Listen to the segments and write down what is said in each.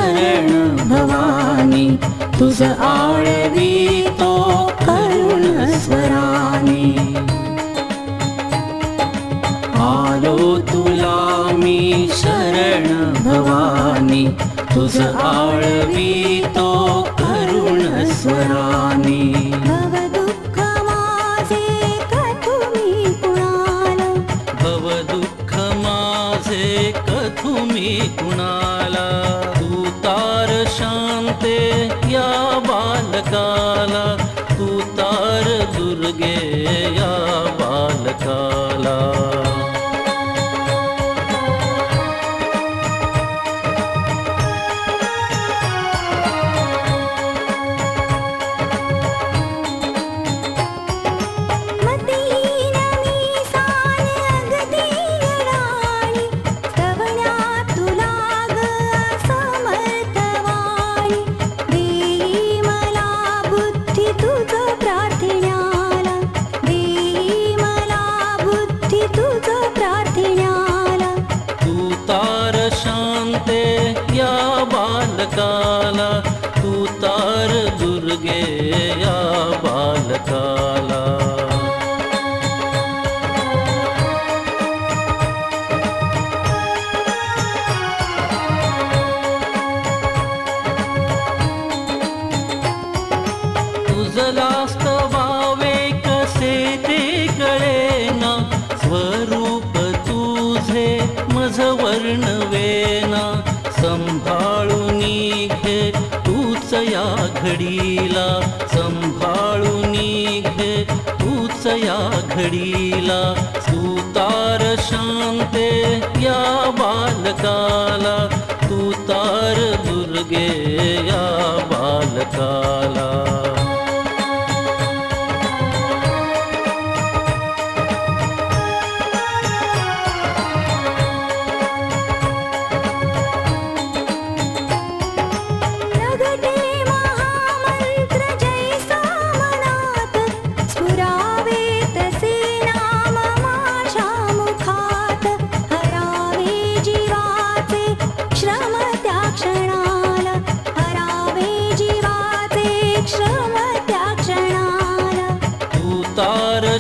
शरण भवानी तुझ आळवितो करुण स्वराने आलो तुला मी शरण भवानी तुझ आळवितो करुण स्वराने भवदुःख माझे कथुमी कुणाला भवदुःख माझे कथुमी कुणाला तू तार शांते या बालकाला तू तार दुर्गे या बालकाला बालकाला तू तार दुर्गे या बालकाला तुझला स्तवावे कसे ते कळेना स्वरूप तुझे मज वर्णवेना संभाळूनी घे तूच या घडीला संभाळूनी घे तूच या घडीला तू तार शांते या बालकाला तू तार दुर्गे या बालकाला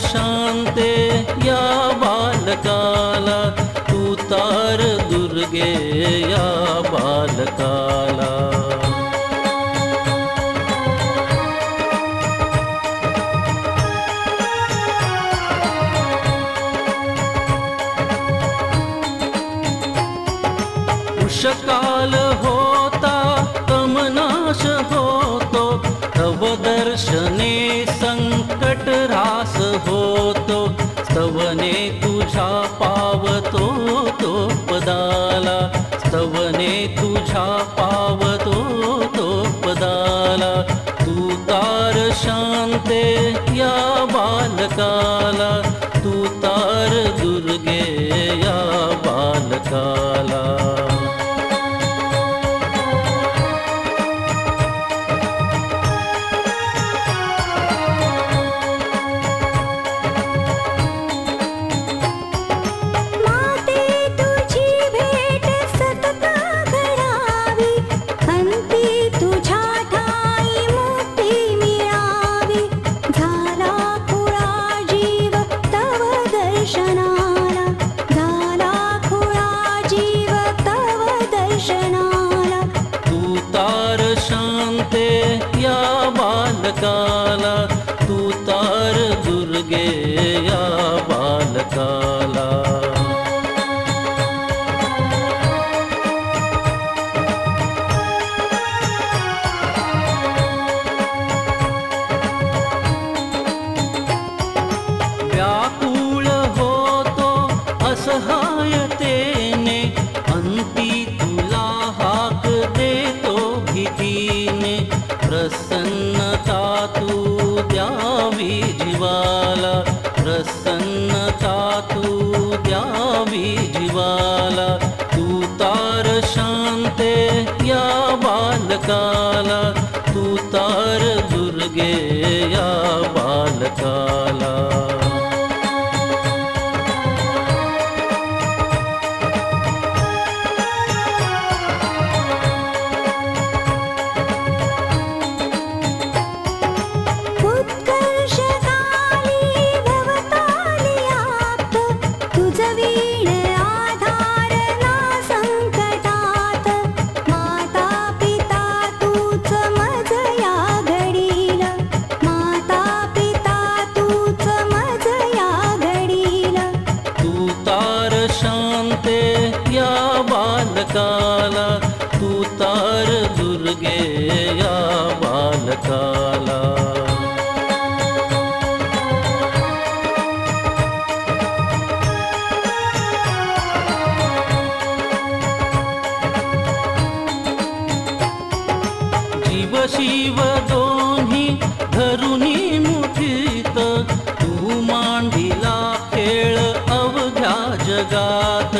शांते या बालकाला तू तार दुर्गे या बालकाला उषकाल होता तमनाश होतो तव दर्शने संकट रास होतो स्तवने तुझा पावतो तो पदाला स्तवने तुझा पावतो तो पदाला तू तार शांते या बालकाला तू तार दुर्गे या बालकाला बालकाला तू तार दुर्गे या बालकाला व्याकुळ होतो असहायतेने अंती तुला हाक देतो भीतीने प्रसन्नता तू द्यावी जीवाला प्रसन्नता तू द्यावी जीवाला तू तार शांते या बालकाला तू तार दुर्गे या बालकाला शिव शिव दोन्ही धरुनी मुठीत तू मांडिला खेळ अवघ्या जगात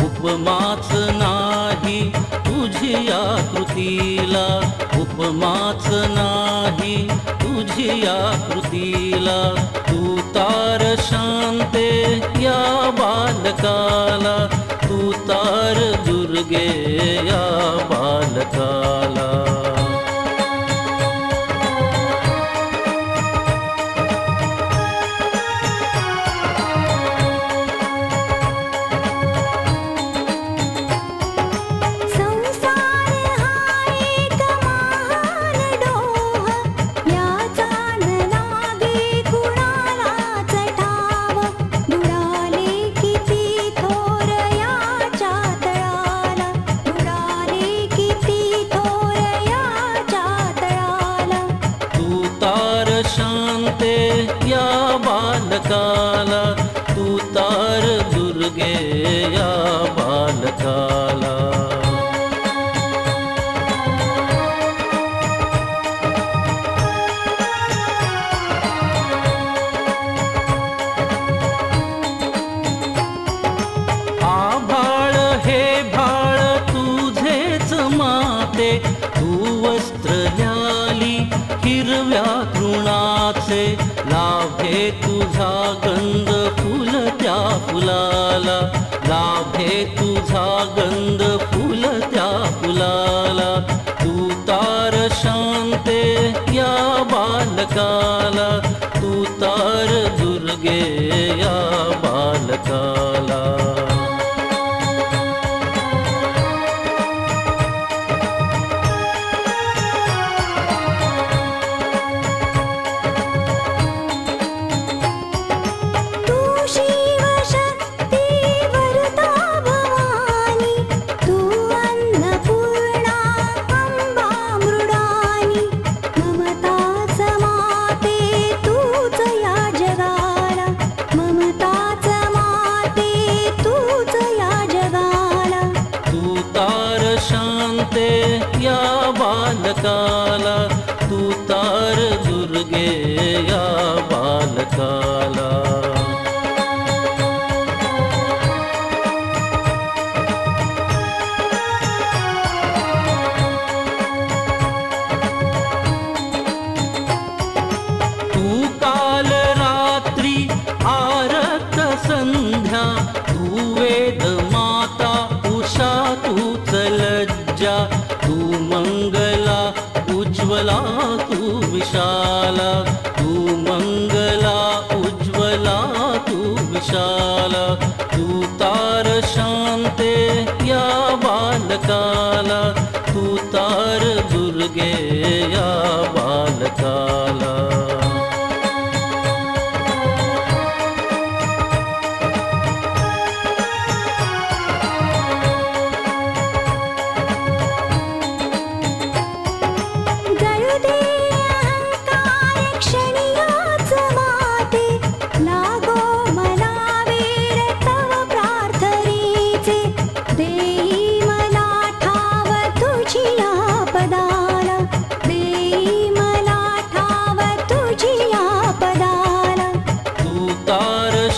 उपमाच नाही तुझिया कृतीला उपमाच नाही तुझिया कृतीला तू तार शांते या बालकाला तू तार दुर्गे या बालकाला शांते या बालकाला तू तार दुर्गे या बालकाला आभाळ हे भाळ तुझेच माते तू वस्त्र ल्याली हिरव्या तृणाचे लाभे तुझा गंध फुल त्या फुलाला लाभे तुझा गंध फुल त्या फुलाला तू तार शांते या बालकाला तू तार दुर्गे या बालकाला शांते या बालकाला तू तार दुर्गे या बालकाला तू काल रात्री आरक्त संध्या तू वेद माता उषा तूच लज्जा तू मंगला उज्ज्वला तू विशाला तू मंगला उज्ज्वला तू विशाला तू तार शांते या बालकाला तू तार दुर्गे या बालकाला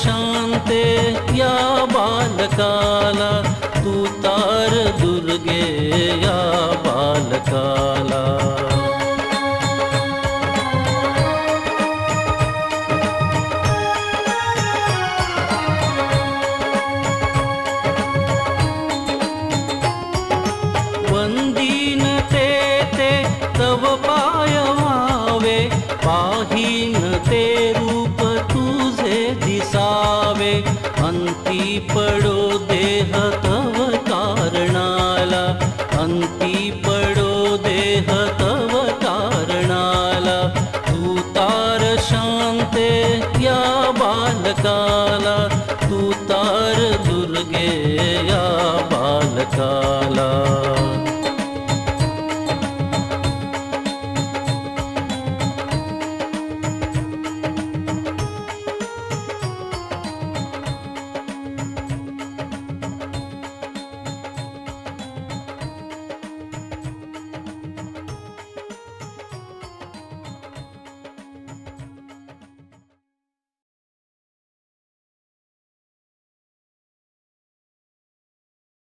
शांते या बालकाला तू तार दुर्गे या बालकाला वंदीन ते तव पाय व्हावे पाहीन ते रूप तुझे दिसावे अंती पडो देह तव कारणाला अंती पडो देह तव कारणाला तू तार शांते या बालकाला तू तार दुर्गे या बालकाला